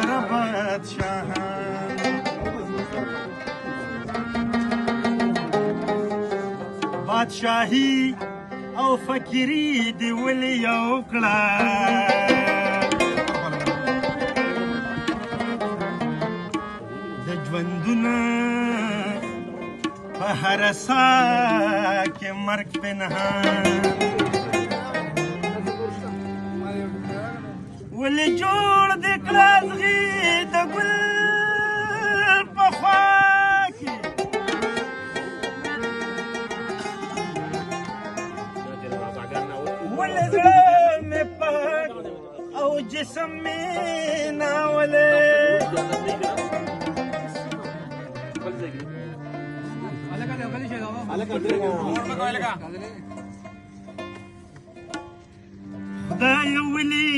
سره بادشاهان بادشاهي او فقیري دې ولې یو کړه د ژوندونه په هر ساه کې مرګ پنهان ولې جوړ دې کړه زغي د ګل په خوا کې ولې زړه مې پاک او جسم مې ناولې خدای ولي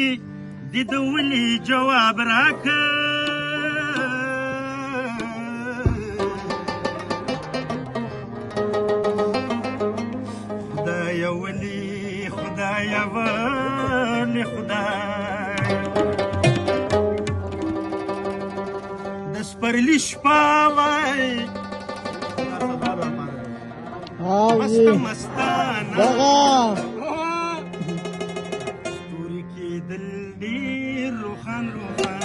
دې د ولي جواب راکړ خدای ولي خدای ولي خدای د سپرلي شپه وای مست مستانه ستوري کېدل ډېر روښان روښان